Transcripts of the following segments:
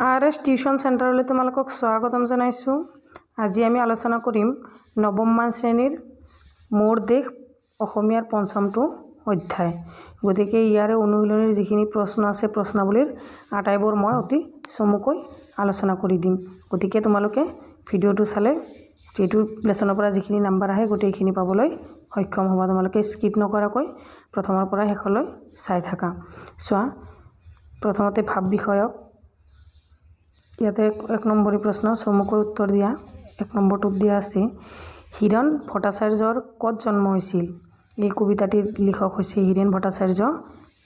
RS tuition সেন্টাৰলৈ তোমালোকক স্বাগতম জনাইছো। আজি আমি আলোচনা কৰিম নৱম মান শ্ৰেণীৰ মোৰ দেশ অসমীয়াৰ পঞ্চমটো অধ্যায়। গতিকে ইয়াৰে অনুশীলনীৰ যিখিনি প্ৰশ্ন আছে প্ৰশ্নাৱলীৰ আটাইবোৰ মই অতি চমুকৈ আলোচনা কৰি দিম। গতিকে তোমালোকে ভিডিঅ'টো চালে যেটো লেসনৰ পৰা যিখিনি নাম্বাৰ আহে গোটেইখিনি পাবলৈ সক্ষম হ'বা। তোমালোকে স্কিপ নকৰাকৈ প্ৰথমৰ পৰা শেষলৈ চাই থাকা। চোৱা প্ৰথমতে ভাব বিষয়ক ইয়াতে 1 নম্বৰী প্ৰশ্ন চমুকৈ উত্তৰ দিয়া। 1 নম্বৰটোত দিয়া আছে হিৰণ ভট্টাচাৰ্যৰ ক'ত জন্ম হৈছিল। এই কবিতাটিৰ লিখক হৈছে হিৰেণ ভট্টাচাৰ্য।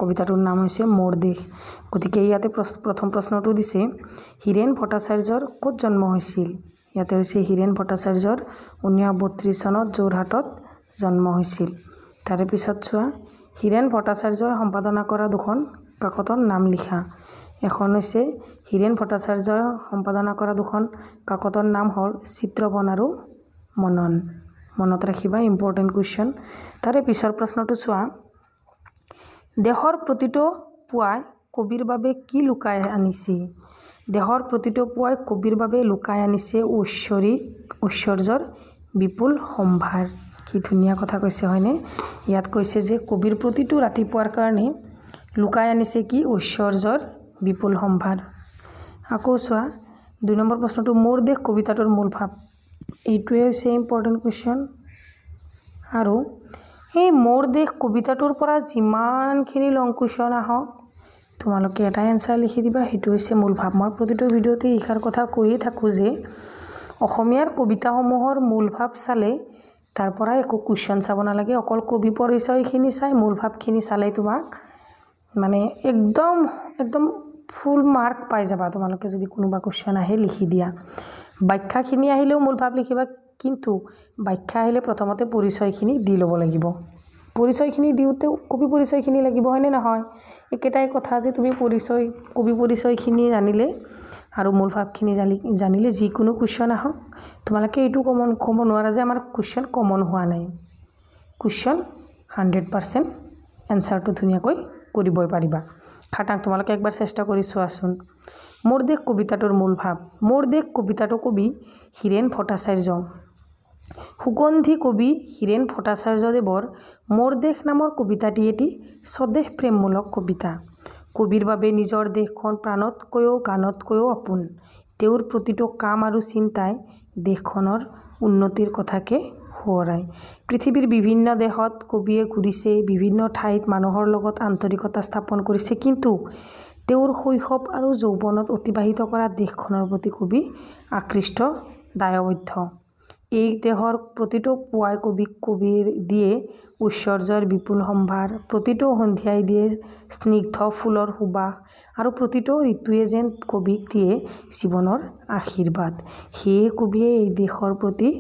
কবিতাটোৰ নাম হৈছে মোৰ দেশ। গতিকে ইয়াতে প্ৰথম প্ৰশ্নটো দিছে হিৰেণ ভট্টাচাৰ্যৰ ক'ত জন্ম হৈছিল। ইয়াতে হৈছে হিৰেণ ভট্টাচাৰ্যৰ 1932 চনত যোৰহাটত জন্ম হৈছিল। তাৰে পিছত চোৱা হিৰেণ ভট্টাচাৰ্যই সম্পাদনা কৰা দুখন কাকতৰ নাম লিখা। এখন হৈছে হিৰেণ ভট্টাচাৰ্যই সম্পাদনা কৰা দুখন কাকতৰ নাম হ'ল চিত্ৰবন আৰু মনন। মনত ৰাখিবা, ইম্পৰ্টেণ্ট কুৱেশ্যন। তাৰে পিছৰ প্ৰশ্নটো চোৱা দেশৰ প্ৰতিটো পুৱাই কবিৰ বাবে কি লুকাই আনিছে। দেশৰ প্ৰতিটো পুৱাই কবিৰ বাবে লুকাই আনিছে ঐশ্বৰ্যৰ বিপুল সম্ভাৰ। কি ধুনীয়া কথা কৈছে হয়নে। ইয়াত কৈছে যে কবিৰ প্ৰতিটো ৰাতিপুৱাৰ কাৰণে লুকাই আনিছে কি ঐশ্বৰ্যৰ বিপুল সম্ভাৰ। আকৌ চোৱা 2 নম্বৰ প্ৰশ্নটো মোৰ দেশ কবিতাটোৰ মূল ভাৱ। এইটোৱে হৈছে ইম্পৰ্টেণ্ট কুৱেশ্যন। আৰু এই মোৰ দেশ কবিতাটোৰ পৰা যিমানখিনি লং কুৱেশ্যন আহক তোমালোকে এটা এনসাৰ লিখি দিবা। সেইটো হৈছে মূল ভাৱ। মই প্ৰতিটো ভিডিঅ'তে এইষাৰ কথা কৈয়ে থাকোঁ যে অসমীয়াৰ কবিতাসমূহৰ মূল ভাৱ চালে তাৰ পৰা একো কুৱেশ্যন চাব নালাগে। অকল কবি পৰিচয়খিনি চাই মূল ভাৱখিনি চালে তোমাক মানে একদম ফুল মাৰ্ক পাই যাবা। তোমালোকে যদি কোনোবা কুৱেশ্যন আহে লিখি দিয়া। ব্যাখ্যাখিনি আহিলেও মূল ভাৱ লিখিবা, কিন্তু ব্যাখ্যা আহিলে প্ৰথমতে পৰিচয়খিনি দি ল'ব লাগিব। পৰিচয়খিনি দিওঁতেও কবি পৰিচয়খিনি লাগিব হয়নে নহয়। একেটাই কথা যে তুমি কবি পৰিচয়খিনি জানিলে আৰু মূল ভাৱখিনি জানিলে যিকোনো কুৱেশ্যন আহক তোমালোকে এইটো ক'ব নোৱাৰা যে আমাৰ কুৱেশ্যন কমন হোৱা নাই। কুৱেশ্যন 100% এনসাৰটো ধুনীয়াকৈ কৰিবই পাৰিবা। খাটাং তোমালোকে একবাৰ চেষ্টা কৰি চোৱাচোন। মোৰ দেশ কবিতাটোৰ মূল ভাৱ। মোৰ দেশ কবিতাটো কবি হিৰেণ ভট্টাচাৰ্য। সুগন্ধি কবি হিৰেণ ভট্টাচাৰ্যদেৱৰ মোৰ দেশ নামৰ কবিতাটি এটি স্বদেশ প্ৰেমমূলক কবিতা। কবিৰ বাবে নিজৰ দেশখন প্ৰাণতকৈও গানতকৈও আপোন। তেওঁৰ প্ৰতিটো কাম আৰু চিন্তাই দেশখনৰ উন্নতিৰ কথাকে সোঁৱৰাই। পৃথিৱীৰ বিভিন্ন দেশত কবিয়ে ঘূৰিছে, বিভিন্ন ঠাইত মানুহৰ লগত আন্তৰিকতা স্থাপন কৰিছে, কিন্তু তেওঁৰ শৈশৱ আৰু যৌৱনত অতিবাহিত কৰা দেশখনৰ প্ৰতি কবি আকৃষ্ট দায়বদ্ধ। এই দেশৰ প্ৰতিটো পুৱাই কবিৰ দিয়ে ঐশ্বৰ্যৰ বিপুল সম্ভাৰ। প্ৰতিটো সন্ধিয়াই দিয়ে স্নিগ্ধ ফুলৰ সুবাস আৰু প্ৰতিটো ঋতুৱে যেন কবিক দিয়ে জীৱনৰ আশীৰ্বাদ। সেয়ে কবিয়ে এই দেশৰ প্ৰতি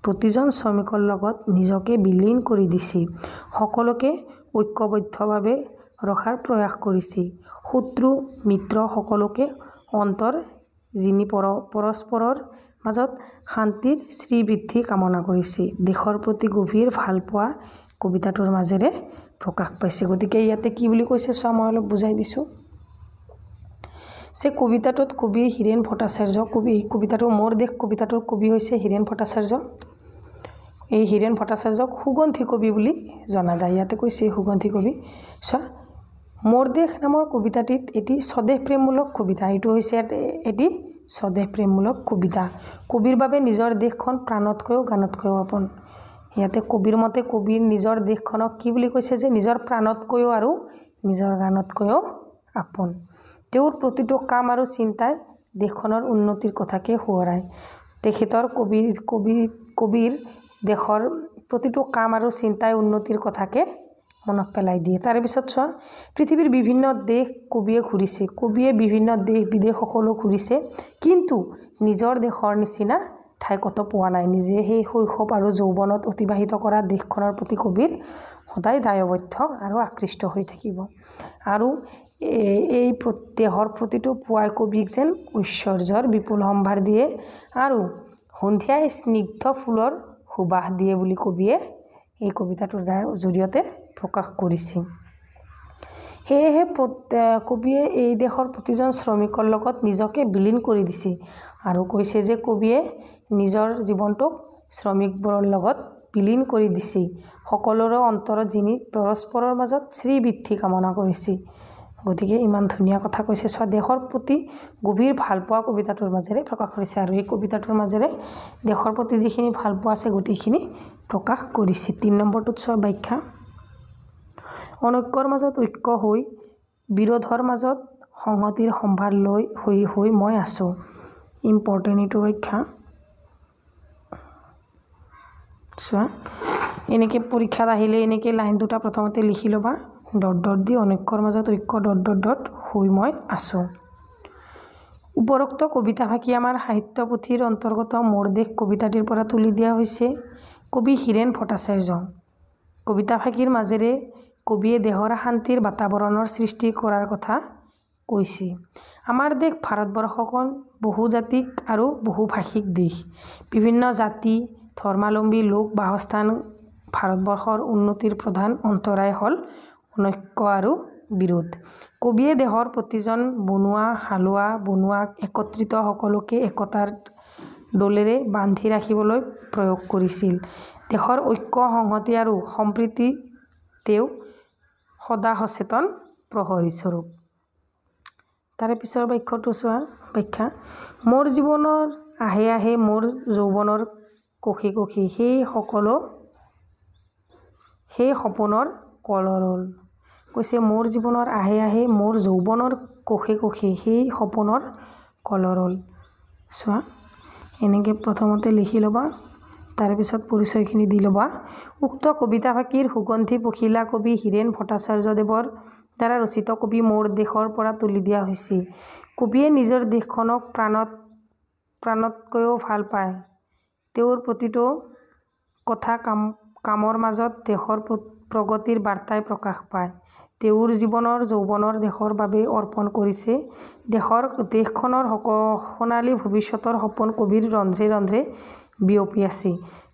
প্ৰতিজন শ্ৰমিকৰ লগত নিজকে বিলীন কৰি দিছে। সকলোকে ঐক্যবদ্ধভাৱে ৰখাৰ প্ৰয়াস কৰিছে। শত্ৰু মিত্ৰ সকলোকে অন্তৰ জিনি পৰস্পৰৰ মাজত শান্তিৰ শ্ৰীবৃদ্ধি কামনা কৰিছে। দেশৰ প্ৰতি গভীৰ ভালপোৱা কবিতাটোৰ মাজেৰে প্ৰকাশ পাইছে। গতিকে ইয়াতে কি বুলি কৈছে চোৱা, মই অলপ বুজাই দিছোঁ যে কবিতাটোত কবি হিৰেণ ভট্টাচাৰ্য। কবিতাটোৰ মোৰ দেশ কবিতাটোৰ কবি হৈছে হিৰেণ ভট্টাচাৰ্য। এই হিৰেণ ভট্টাচাৰ্যক সুগন্ধি কবি বুলি জনা যায়। ইয়াতে কৈছে সুগন্ধি কবি। চোৱা মোৰ দেশ নামৰ কবিতাটিত এটি স্বদেশ প্ৰেমমূলক কবিতা। এইটো হৈছে এটি স্বদেশ প্ৰেমমূলক কবিতা। কবিৰ বাবে নিজৰ দেশখন প্ৰাণতকৈও গানতকৈও আপোন। ইয়াতে কবিৰ মতে কবিৰ নিজৰ দেশখনক কি বুলি কৈছে যে নিজৰ প্ৰাণতকৈও আৰু নিজৰ গানতকৈও আপোন। তেওঁৰ প্ৰতিটো কাম আৰু চিন্তাই দেশখনৰ উন্নতিৰ কথাকে সোঁৱৰাই। তেখেতৰ কবিৰ দেশৰ প্ৰতিটো কাম আৰু চিন্তাই উন্নতিৰ কথাকে মনত পেলাই দিয়ে। তাৰে পিছত চোৱা পৃথিৱীৰ বিভিন্ন দেশ কবিয়ে ঘূৰিছে। কবিয়ে বিভিন্ন দেশ বিদেশ সকলো ঘূৰিছে, কিন্তু নিজৰ দেশৰ নিচিনা ঠাই ক'তো পোৱা নাই। নিজে সেই শৈশৱ আৰু যৌৱনত অতিবাহিত কৰা দেশখনৰ প্ৰতি কবিৰ সদায় দায়বদ্ধ আৰু আকৃষ্ট হৈ থাকিব। আৰু এই দেশৰ প্ৰতিটো পুৱাই কবিক যেন ঐশ্বৰ্যৰ বিপুল সম্ভাৰ দিয়ে আৰু সন্ধিয়াই স্নিগ্ধ ফুলৰ সুবাস দিয়ে বুলি কবিয়ে এই কবিতাটোৰ জৰিয়তে প্ৰকাশ কৰিছে। সেয়েহে কবিয়ে এই দেশৰ প্ৰতিজন শ্ৰমিকৰ লগত নিজকে বিলীন কৰি দিছে আৰু কৈছে যে কবিয়ে নিজৰ জীৱনটোক শ্ৰমিকবোৰৰ লগত বিলীন কৰি দিছে সকলোৰে অন্তৰত যিনি পৰস্পৰৰ মাজত শ্ৰীবৃদ্ধি কামনা কৰিছে গতিকে ইমান ধুনীয়া কথা কৈছে স্বদেশৰ প্ৰতি গভীৰ ভালপোৱা কবিতাটোৰ মাজেৰে প্ৰকাশ কৰিছে আৰু এই কবিতাটোৰ মাজেৰে দেশৰ প্ৰতি যিখিনি ভালপোৱা আছে গোটেইখিনি প্ৰকাশ কৰিছে 3 নম্বৰটোত চোৱা ব্যাখ্যা অনৈক্যৰ মাজত ঐক্য হৈ বিৰোধৰ মাজত সংহতিৰ সম্ভাৰ লৈ হৈ মই আছো ইম্পৰ্টেণ্ট এইটো ব্যাখ্যা চোৱা এনেকৈ পৰীক্ষাত আহিলে এনেকৈ লাইন দুটা প্ৰথমতে লিখি ল'বা ডট ডট দি অনৈক্যৰ মাজত ঐক্য ডট ডট ডট হৈ মই আছো উপৰোক্ত কবিতাফাঁকি আমাৰ সাহিত্য পুথিৰ অন্তৰ্গত মোৰ দেশ কবিতাটিৰ পৰা তুলি দিয়া হৈছে কবি হীৰেণ ভট্টাচাৰ্য কবিতাফাঁকিৰ মাজেৰে কবিয়ে দেশৰ শান্তিৰ বাতাবৰণৰ সৃষ্টি কৰাৰ কথা কৈছে আমাৰ দেশ ভাৰতবৰ্ষখন বহুজাতিক আৰু বহুভাষিক দেশ বিভিন্ন জাতি ধৰ্মাৱলম্বী লোক বাসস্থান ভাৰতবৰ্ষৰ উন্নতিৰ প্ৰধান অন্তৰায় হ'ল অনৈক্য আৰু বিৰোধ কবিয়ে দেশৰ প্ৰতিজন বনুৱা হালোৱা বনুৱাক একত্ৰিত সকলোকে একতাৰ ডোলেৰে বান্ধি ৰাখিবলৈ প্ৰয়োগ কৰিছিল দেশৰ ঐক্য সংহতি আৰু সম্প্ৰীতি তেওঁ সদা সচেতন প্ৰহৰী স্বৰূপ তাৰে পিছৰ বাক্যটো চোৱা ব্যাখ্যা মোৰ জীৱনৰ আহে আহে মোৰ যৌৱনৰ কোষে কোষে সেই সপোনৰ কলৰল কৈছে মোৰ জীৱনৰ আহে আহে মোৰ যৌৱনৰ কোষে কোষে সেই সপোনৰ কলৰল চোৱা এনেকৈ প্ৰথমতে লিখি ল'বা তাৰে পিছত পৰিচয়খিনি দি ল'বা উক্ত কবিতাফাঁকিৰ সুগন্ধি পখিলা কবি হীৰেণ ভট্টাচাৰ্যদেৱৰ দ্বাৰা ৰচিত কবি মোৰ দেশৰ পৰা তুলি দিয়া হৈছে কবিয়ে নিজৰ দেশখনক প্ৰাণতকৈও ভাল পায় তেওঁৰ প্ৰতিটো কথা কামৰ মাজত দেশৰ প্ৰগতিৰ বাৰ্তাই প্ৰকাশ পায় তেওঁৰ জীৱনৰ যৌৱনৰ দেশৰ বাবে অৰ্পণ কৰিছে দেশখনৰ সোণালী ভৱিষ্যতৰ সপোন কবিৰ ৰন্ধ্ৰে ৰন্ধ্ৰে বিয়পি আছে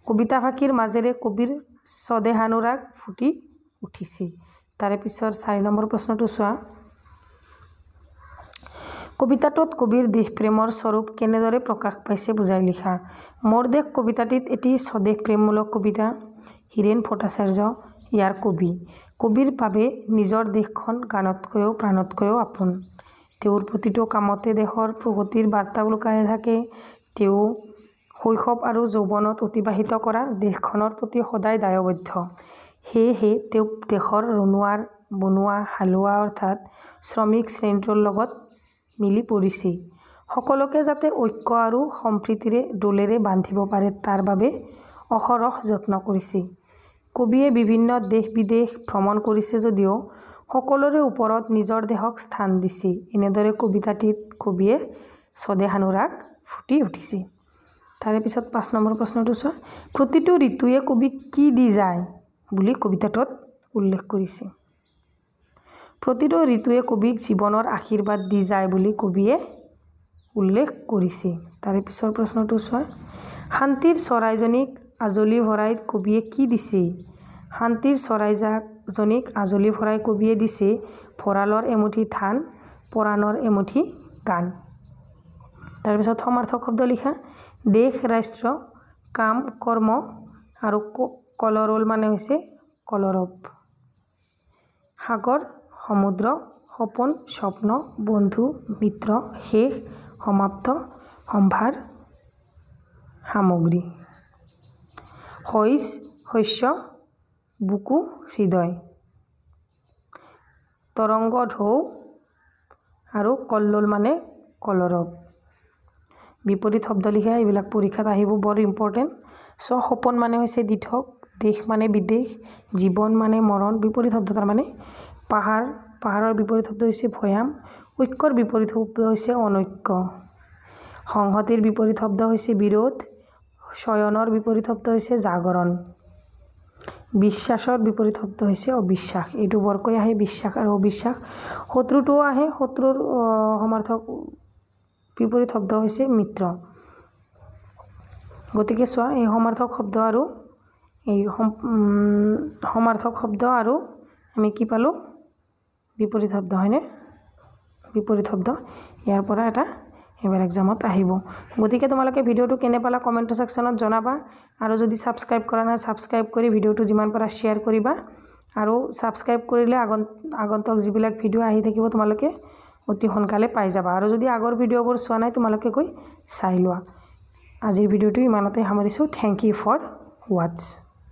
কবিতাফাঁকিৰ মাজেৰে কবিৰ স্বদেহানুৰাগ ফুটি উঠিছে তাৰে পিছৰ 4 নম্বৰ প্ৰশ্নটো চোৱা কবিতাটোত কবিৰ দেশপ্ৰেমৰ স্বৰূপ কেনেদৰে প্ৰকাশ পাইছে বুজাই লিখা মোৰ দেশ কবিতাটিত এটি স্বদেশ প্ৰেমমূলক কবিতা হীৰেণ ভট্টাচাৰ্য ইয়াৰ কবিৰ বাবে নিজৰ দেশখন গানতকৈও প্ৰাণতকৈও আপোন তেওঁৰ প্ৰতিটো কামতে দেশৰ প্ৰগতিৰ বাৰ্তা লুকাই থাকে তেওঁ শৈশৱ আৰু যৌৱনত অতিবাহিত কৰা দেশখনৰ প্ৰতি সদায় দায়বদ্ধ সেয়েহে তেওঁ দেশৰ বনুৱা হালোৱা অৰ্থাৎ শ্ৰমিক শ্ৰেণীটোৰ লগত মিলি পৰিছে সকলোকে যাতে ঐক্য আৰু সম্প্ৰীতিৰে ডোলেৰে বান্ধিব পাৰে তাৰ বাবে অহৰহ যত্ন কৰিছে কবিয়ে বিভিন্ন দেশ বিদেশ ভ্ৰমণ কৰিছে যদিও সকলোৰে ওপৰত নিজৰ দেশক স্থান দিছে এনেদৰে কবিতাটিত কবিয়ে স্বদেহানুৰাগ ফুটি উঠিছে তাৰে পিছত 5 নম্বৰ প্ৰশ্নটো চোৱা প্ৰতিটো ঋতুৱে কবিক কি দি যায় বুলি কবিতাটোত উল্লেখ কৰিছে প্ৰতিটো ঋতুৱে কবিক জীৱনৰ আশীৰ্বাদ দি যায় বুলি কবিয়ে উল্লেখ কৰিছে তাৰে পিছৰ প্ৰশ্নটো চোৱা শান্তিৰ চৰাইজনীক আজলি ভৰাই কবিয়ে কি দিছে শান্তিৰ চৰাইজনীক আজলি ভৰাই কবিয়ে দিছে ভঁৰালৰ এমুঠি ধান পৰাণৰ এমুঠি গান তাৰ পিছত সমাৰ্থক শব্দ লিখা দেশ ৰাষ্ট্ৰ কাম কৰ্ম আৰু কলৰল মানে হৈছে কলৰৱ সাগৰ সমুদ্ৰ সপোন স্বপ্ন বন্ধু মিত্ৰ শেষ সমাপ্ত সম্ভাৰ সামগ্ৰী শস্য বুকু হৃদয় তৰংগ ঢৌ আৰু কল্লোল মানে কলৰৱ বিপৰীত শব্দ লিখা এইবিলাক পৰীক্ষাত আহিব বৰ ইম্পৰ্টেণ্ট সপোন মানে হৈছে দিঠক দেশ মানে বিদেশ জীৱন মানে মৰণ বিপৰীত শব্দ তাৰ মানে পাহাৰৰ বিপৰীত শব্দ হৈছে ভৈয়াম ঐক্যৰ বিপৰীত শব্দ হৈছে অনৈক্য সংহতিৰ বিপৰীত শব্দ হৈছে বিৰোধ শয়নৰ বিপৰীত শব্দ হৈছে জাগৰণ বিশ্বাসৰ বিপৰীত শব্দ হৈছে অবিশ্বাস এইটো বৰকৈ আহে বিশ্বাস আৰু অবিশ্বাস শত্ৰুটোও আহে শত্ৰুৰ সমাৰ্থক বিপৰীত শব্দ হৈছে মিত্ৰ গতিকে চোৱা এই সমাৰ্থক শব্দ আৰু আমি কি পালোঁ বিপৰীত শব্দ হয়নে বিপৰীত শব্দ ইয়াৰ পৰা এটা এবাৰ এক্সামত আহিব গতিকে তোমালোকে ভিডিওটো কেনে পালা কমেন্ট সেকশনত জনাবা আৰু যদি সাবস্ক্ৰাইব কৰা নাই সাবস্ক্ৰাইব কৰি ভিডিওটো যিমান পাৰা শেয়াৰ কৰিবা আৰু সাবস্ক্ৰাইব কৰিলে আগন্তক যিবিলাক ভিডিও আহি থাকিব তোমালোকে অতি সোনকালে পাই যাবা আৰু যদি আগৰ ভিডিওবোৰ চোৱা নাই তোমালোকে গৈ চাই লোৱা আজিৰ ভিডিওটো ইমানতে সামৰিছো থ্যাংক ইউ ফৰ ওয়াচ